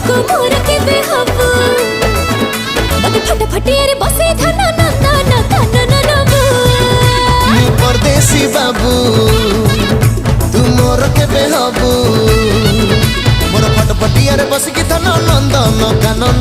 को मोर के बेहबू मते फटाफटियारे बसे धन नंदन कानन नबू मु परदेसी बाबू तू मोर के बेहबू मोर फटफटियारे बस की धन नंदन कानन